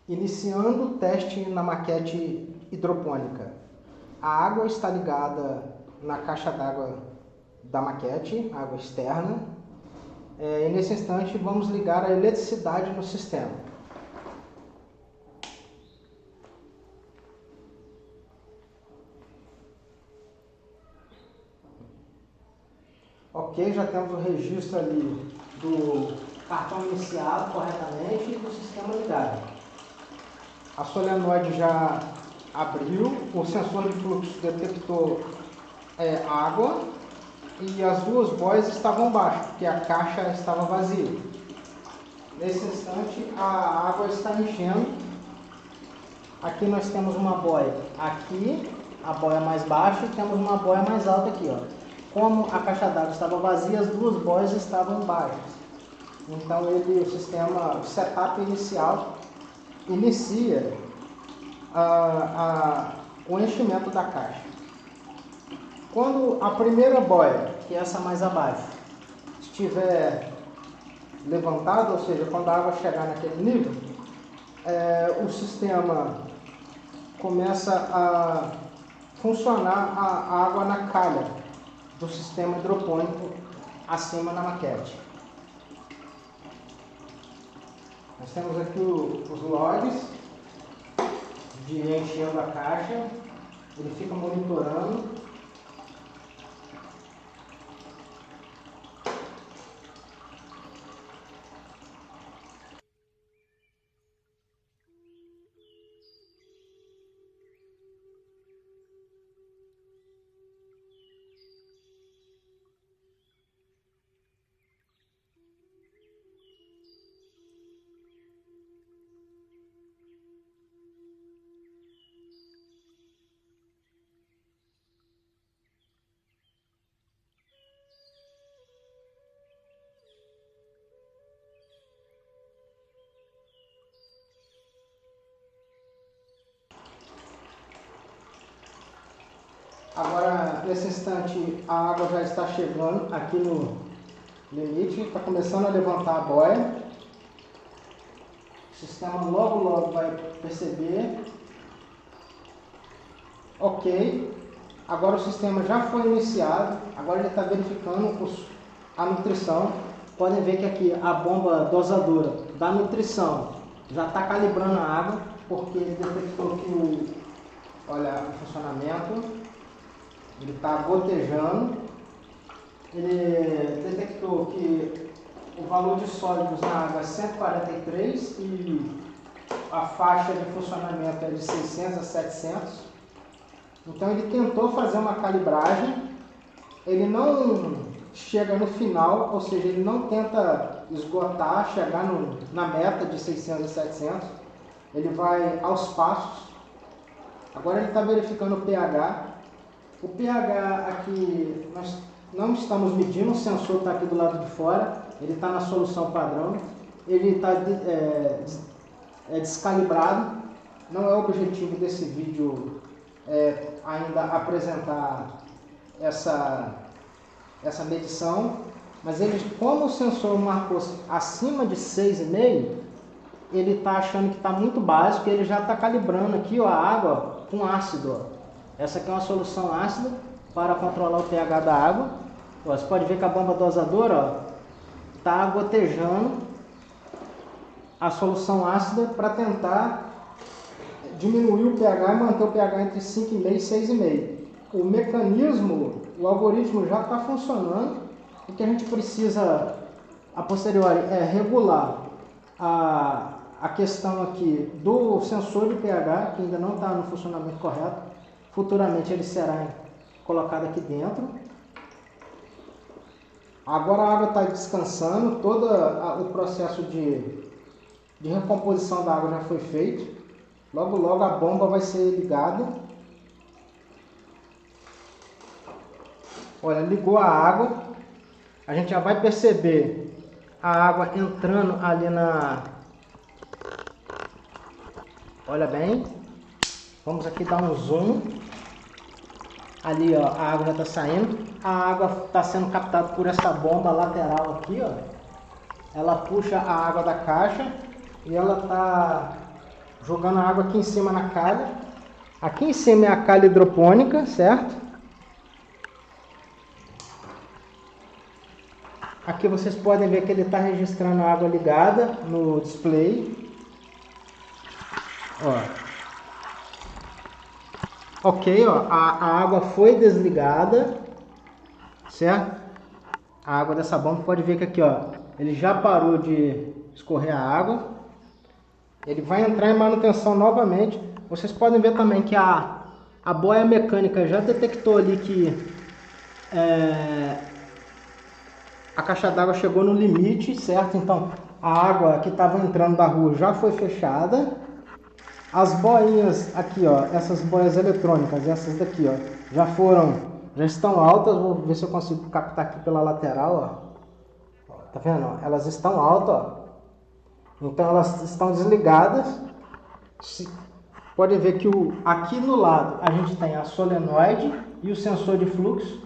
Iniciando o teste na maquete hidropônica. A água está ligada na caixa d'água da maquete, água externa. E nesse instante vamos ligar a eletricidade no sistema. Ok, já temos o registro ali do cartão iniciado corretamente e do sistema ligado. A solenoide já abriu, o sensor de fluxo detectou água e as duas boias estavam baixo, porque a caixa estava vazia. Nesse instante a água está enchendo. Aqui nós temos uma boia aqui, a boia mais baixa, e temos uma boia mais alta aqui, ó. Como a caixa d'água estava vazia, as duas boias estavam baixas. Então o sistema, o setup inicial inicia o enchimento da caixa. Quando a primeira boia, que é essa mais abaixo, estiver levantada, ou seja, quando a água chegar naquele nível, o sistema começa a funcionar a água na calha do sistema hidropônico acima na maquete. Nós temos aqui os logs de enchendo a caixa, ele fica monitorando. Agora, nesse instante, a água já está chegando aqui no limite, está começando a levantar a boia. O sistema logo vai perceber. Ok. Agora o sistema já foi iniciado, agora ele está verificando a nutrição. Podem ver que aqui a bomba dosadora da nutrição já está calibrando a água, porque ele detectou que olha o funcionamento. Ele está gotejando, ele detectou que o valor de sólidos na água é 143 e a faixa de funcionamento é de 600 a 700. Então ele tentou fazer uma calibragem, ele não chega no final, ou seja, ele não tenta esgotar, chegar na meta de 600 a 700, ele vai aos passos. Agora ele está verificando o pH. O pH aqui nós não estamos medindo, o sensor está aqui do lado de fora, ele está na solução padrão, ele está descalibrado. Não é o objetivo desse vídeo ainda apresentar essa medição, mas como o sensor marcou acima de 6,5, ele está achando que está muito básico, ele já está calibrando aqui ó, a água com ácido. Ó. Essa aqui é uma solução ácida para controlar o pH da água. Ó, você pode ver que a bomba dosadora está gotejando a solução ácida para tentar diminuir o pH e manter o pH entre 5,5 e 6,5. O mecanismo, o algoritmo já está funcionando. O que a gente precisa a posteriori é regular a questão aqui do sensor de pH, que ainda não está no funcionamento correto. Futuramente ele será colocado aqui dentro. Agora a água está descansando, todo o processo de recomposição da água já foi feito. Logo a bomba vai ser ligada. Olha, ligou a água. A gente já vai perceber a água entrando ali Olha bem. Vamos aqui dar um zoom. Ali, ó, a água já está saindo. A água está sendo captada por essa bomba lateral aqui, ó. Ela puxa a água da caixa e ela está jogando a água aqui em cima na calha. Aqui em cima é a calha hidropônica, certo? Aqui vocês podem ver que ele está registrando a água ligada no display. Ó. Ok, ó, a água foi desligada, certo? A água dessa bomba, pode ver que aqui, ó, ele já parou de escorrer a água. Ele vai entrar em manutenção novamente. Vocês podem ver também que a boia mecânica já detectou ali que a caixa d'água chegou no limite, certo? Então a água que estava entrando da rua já foi fechada. As boinhas aqui, ó, essas boias eletrônicas, essas daqui, ó, já estão altas. Vou ver se eu consigo captar aqui pela lateral, ó. Tá vendo? Ó? Elas estão altas, ó. Então elas estão desligadas. Pode ver que aqui no lado a gente tem a solenoide e o sensor de fluxo.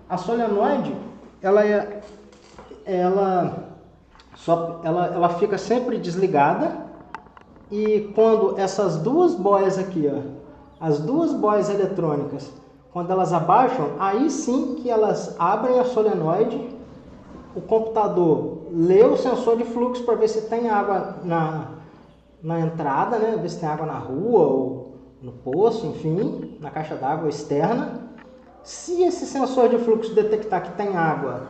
A solenoide, ela fica sempre desligada, e quando essas duas boias aqui, ó, as duas boias eletrônicas, quando elas abaixam, aí sim que elas abrem a solenoide, o computador lê o sensor de fluxo para ver se tem água na entrada, né? Ver se tem água na rua ou no poço, enfim, na caixa d'água externa. Se esse sensor de fluxo detectar que tem água,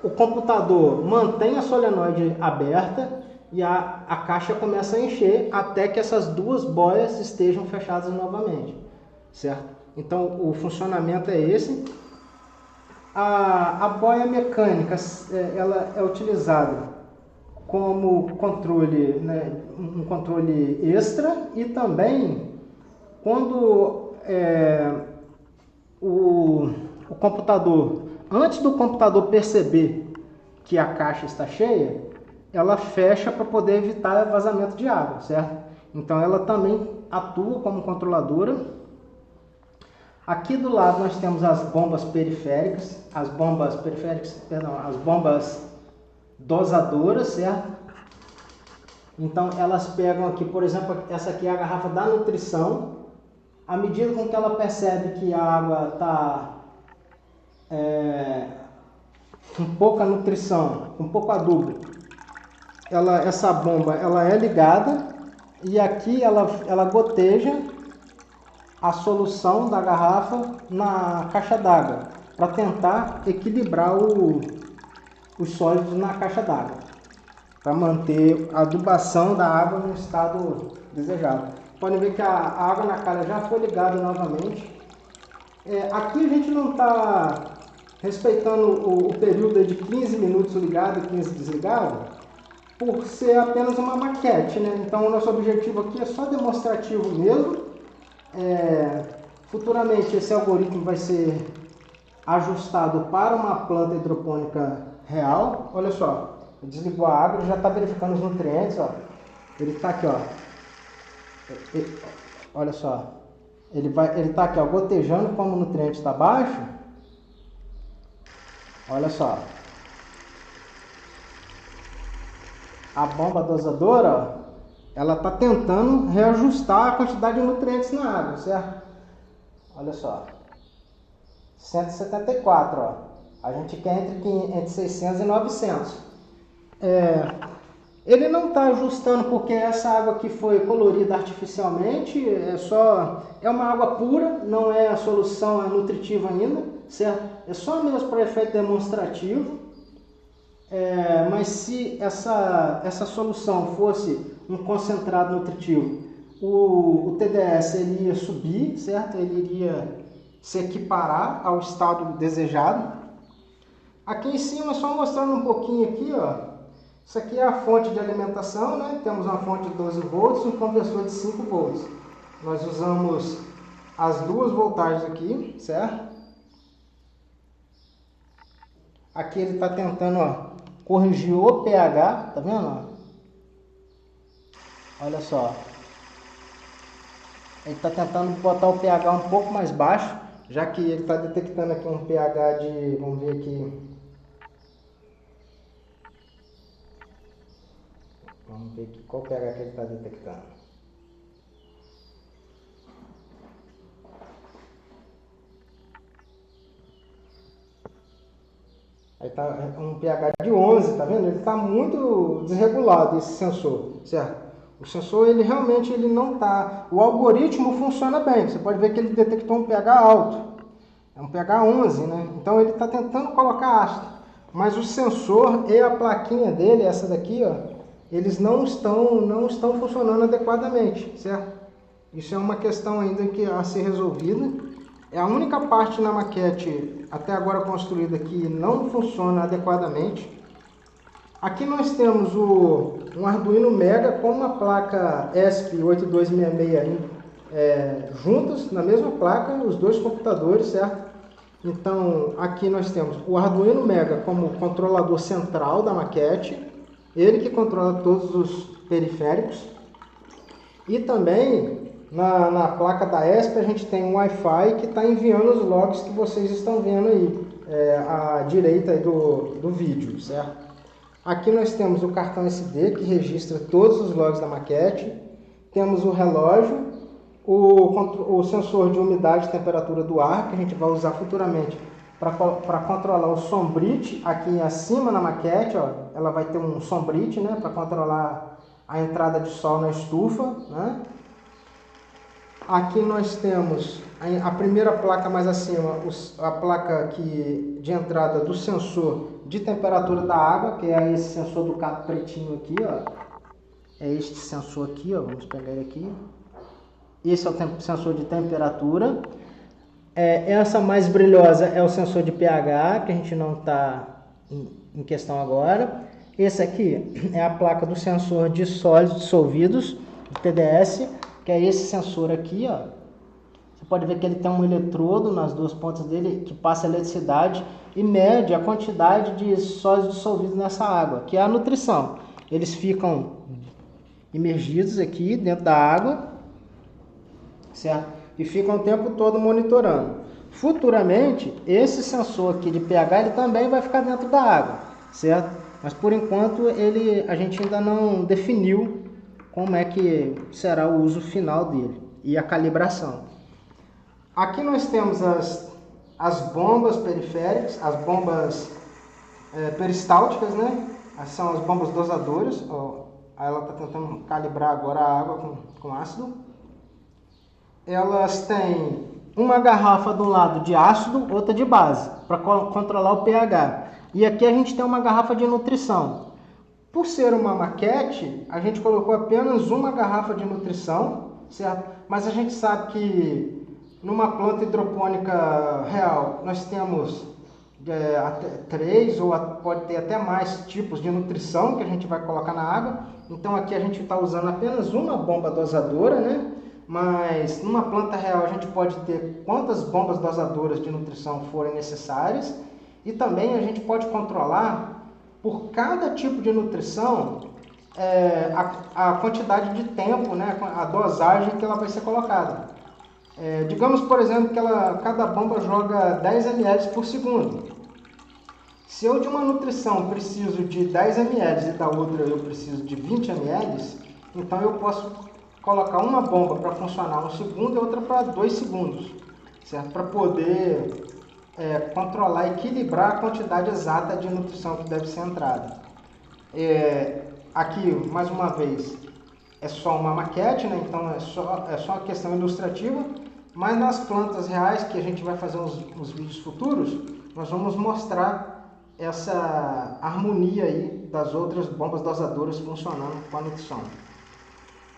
o computador mantém a solenoide aberta e a caixa começa a encher até que essas duas boias estejam fechadas novamente, certo? Então o funcionamento é esse. A boia mecânica, ela é utilizada como controle, né, um controle extra, e também quando o computador, antes do computador perceber que a caixa está cheia, ela fecha para poder evitar vazamento de água, certo? Então ela também atua como controladora. Aqui do lado nós temos as bombas periféricas, as bombas dosadoras, certo? Então elas pegam aqui, por exemplo, essa aqui é a garrafa da nutrição. À medida com que ela percebe que a água está com pouca nutrição, com pouco adubo, essa bomba ela é ligada, e aqui ela goteja a solução da garrafa na caixa d'água para tentar equilibrar os sólidos na caixa d'água, para manter a adubação da água no estado desejado. Podem ver que a água na calha já foi ligada novamente. Aqui a gente não está respeitando o período de 15 minutos ligado e 15 desligado, por ser apenas uma maquete, né? Então o nosso objetivo aqui é só demonstrativo mesmo. Futuramente esse algoritmo vai ser ajustado para uma planta hidropônica real. Olha só, desligou a água, ele já está verificando os nutrientes, ó. Ele está aqui, ó. Olha só, ele está aqui, ó, gotejando como o nutriente está baixo. Olha só, a bomba dosadora, ó, ela está tentando reajustar a quantidade de nutrientes na água, certo? Olha só, 174, ó. A gente quer entre 600 e 900. Ele não está ajustando porque essa água aqui foi colorida artificialmente, é uma água pura, não é a solução nutritiva ainda, certo? É só mesmo para efeito demonstrativo. Mas se essa solução fosse um concentrado nutritivo, o TDS ele ia subir, certo? Ele iria se equiparar ao estado desejado. Aqui em cima, só mostrando um pouquinho aqui, ó. Isso aqui é a fonte de alimentação, né? Temos uma fonte de 12 volts e um conversor de 5 volts. Nós usamos as duas voltagens aqui, certo? Aqui ele está tentando, ó, corrigir o pH, tá vendo? Olha só. Ele está tentando botar o pH um pouco mais baixo, já que ele está detectando aqui um pH de, vamos ver aqui, Vamos ver aqui qual pH que ele está detectando. Aí está um pH de 11, tá vendo? Ele está muito desregulado, esse sensor, certo? O sensor, ele realmente não está... O algoritmo funciona bem. Você pode ver que ele detectou um pH alto. É um pH 11, né? Então ele está tentando colocar ácido. Mas o sensor e a plaquinha dele, essa daqui, ó, eles não estão funcionando adequadamente, certo? Isso é uma questão ainda a ser resolvida. É a única parte na maquete até agora construída que não funciona adequadamente. Aqui nós temos um Arduino Mega com uma placa ESP8266 juntas na mesma placa, os dois computadores, certo? Então aqui nós temos o Arduino Mega como controlador central da maquete, ele que controla todos os periféricos. E também na placa da ESP a gente tem um Wi-Fi que está enviando os logs que vocês estão vendo aí, à direita aí do vídeo, certo? Aqui nós temos o cartão SD que registra todos os logs da maquete, temos o relógio, o sensor de umidade e temperatura do ar, que a gente vai usar futuramente para controlar o sombrite aqui acima na maquete, ó, ela vai ter um sombrite, né, para controlar a entrada de sol na estufa, né? Aqui nós temos a primeira placa mais acima, a placa de entrada do sensor de temperatura da água, que é esse sensor do cabo pretinho aqui, ó. É este sensor aqui, ó, vamos pegar ele aqui. Esse é o sensor de temperatura. Essa mais brilhosa é o sensor de pH, que a gente não está em questão agora. Esse aqui é a placa do sensor de sólidos dissolvidos, de TDS, que é esse sensor aqui, ó. Você pode ver que ele tem um eletrodo nas duas pontas dele que passa eletricidade e mede a quantidade de sólidos dissolvidos nessa água, que é a nutrição. Eles ficam imergidos aqui dentro da água, certo? E ficam o tempo todo monitorando. Futuramente, esse sensor aqui de pH ele também vai ficar dentro da água, certo? Mas por enquanto a gente ainda não definiu como é que será o uso final dele e a calibração. Aqui nós temos as bombas periféricas, as bombas peristálticas, né? São as bombas dosadoras. Ó, ela está tentando calibrar agora a água com ácido. Elas têm uma garrafa do lado de ácido, outra de base, para controlar o pH. E aqui a gente tem uma garrafa de nutrição. Por ser uma maquete, a gente colocou apenas uma garrafa de nutrição, certo? Mas a gente sabe que numa planta hidropônica real, nós temos até 3 ou pode ter até mais tipos de nutrição que a gente vai colocar na água. Então aqui a gente está usando apenas uma bomba dosadora, né? Mas numa planta real a gente pode ter quantas bombas dosadoras de nutrição forem necessárias. E também a gente pode controlar por cada tipo de nutrição a quantidade de tempo, né, a dosagem que ela vai ser colocada. Digamos, por exemplo, que cada bomba joga 10 ml por segundo. Se eu de uma nutrição preciso de 10 ml e da outra eu preciso de 20 ml, então eu posso colocar uma bomba para funcionar 1 segundo e outra para 2 segundos, certo? Para poder controlar, equilibrar a quantidade exata de nutrição que deve ser entrada. Aqui, mais uma vez, é só uma maquete, né? Então é só uma questão ilustrativa, mas nas plantas reais, que a gente vai fazer uns vídeos futuros, nós vamos mostrar essa harmonia aí das outras bombas dosadoras funcionando com a nutrição.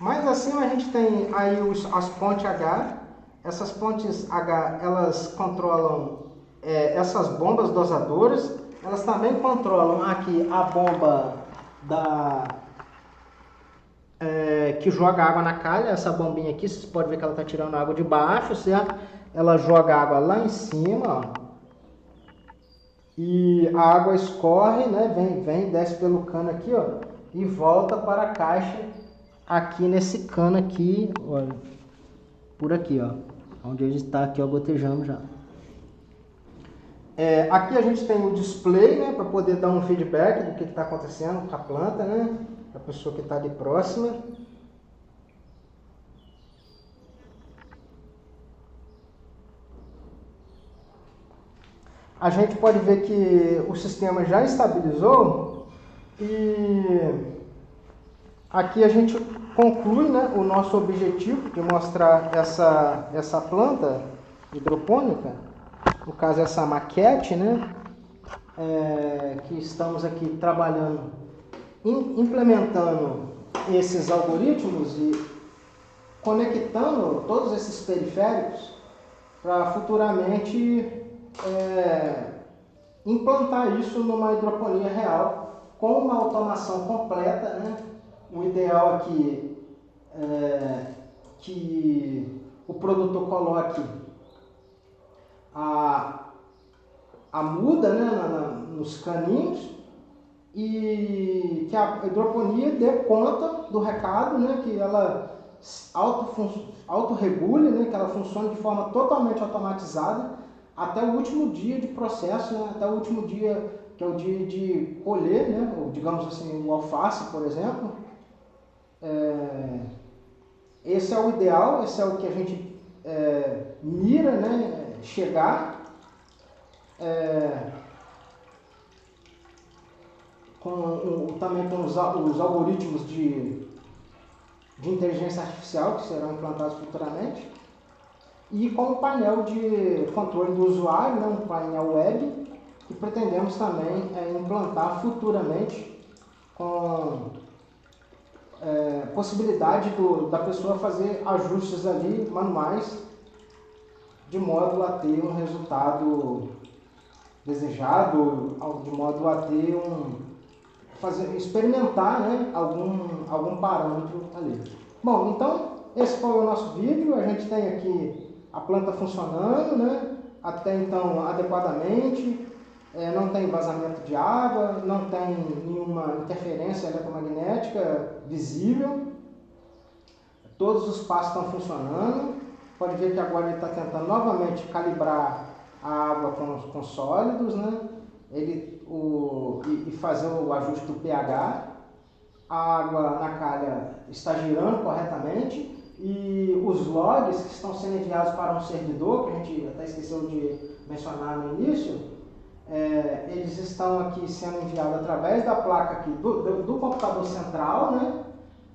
Mais acima a gente tem aí as pontes H. Essas pontes H, elas controlam essas bombas dosadoras. Elas também controlam aqui a bomba que joga água na calha. Essa bombinha aqui, vocês podem ver que ela está tirando água de baixo, certo? Ela joga água lá em cima, ó. E a água escorre, né? Vem, desce pelo cano aqui, ó, e volta para a caixa aqui nesse cano aqui, olha, por aqui, ó, onde ele está aqui, ó, gotejando já. Aqui a gente tem o display, né, para poder dar um feedback do que está acontecendo com a planta, né? a pessoa que está ali próxima. A gente pode ver que o sistema já estabilizou e aqui a gente conclui, né, o nosso objetivo de mostrar essa planta hidropônica, no caso essa maquete, né, que estamos aqui trabalhando, implementando esses algoritmos e conectando todos esses periféricos para futuramente implantar isso numa hidroponia real com uma automação completa, né? O ideal aqui é que o produtor coloque a muda, né, nos caninhos e que a hidroponia dê conta do recado, né, que ela autorregule, né, que ela funcione de forma totalmente automatizada até o último dia de processo, né, até o último dia, que é o dia de colher, né, ou, digamos assim, o alface, por exemplo. Esse é o ideal, esse é o que a gente mira, né, chegar. Também com os algoritmos de inteligência artificial que serão implantados futuramente e com o painel de controle do usuário, né, um painel web que pretendemos também implantar futuramente com possibilidade da pessoa fazer ajustes ali manuais de modo a ter um resultado desejado, de modo a ter experimentar, né, algum parâmetro ali. Bom, então esse foi o nosso vídeo. A gente tem aqui a planta funcionando, né, até então adequadamente, não tem vazamento de água, não tem nenhuma interferência eletromagnética visível, todos os passos estão funcionando. Pode ver que agora ele está tentando novamente calibrar a água com sólidos, né, e fazer o ajuste do pH. A água na calha está girando corretamente e os logs que estão sendo enviados para um servidor, que a gente até esqueceu de mencionar no início, eles estão aqui sendo enviados através da placa aqui do computador central, né,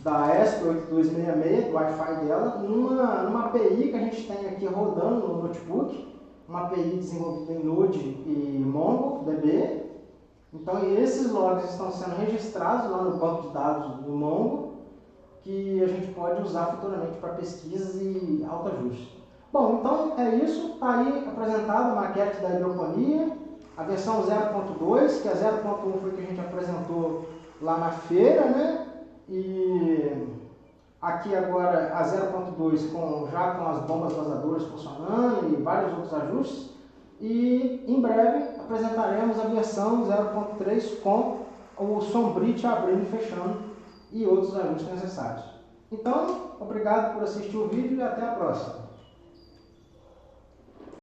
da ESP8266, do Wi-Fi dela, numa API que a gente tem aqui rodando no notebook, uma API desenvolvida em Node e MongoDB. Então esses logs estão sendo registrados lá no banco de dados do Mongo, que a gente pode usar futuramente para pesquisas e autoajuste. Bom, então é isso. Está aí apresentada a maquete da hidroponia, a versão 0.2, que a 0.1 foi que a gente apresentou lá na feira, né? E aqui agora a 0.2 já com as bombas vazadoras funcionando e vários outros ajustes. E em breve apresentaremos a versão 0.3 com o Sombrite abrindo e fechando e outros ajustes necessários. Então, obrigado por assistir o vídeo e até a próxima.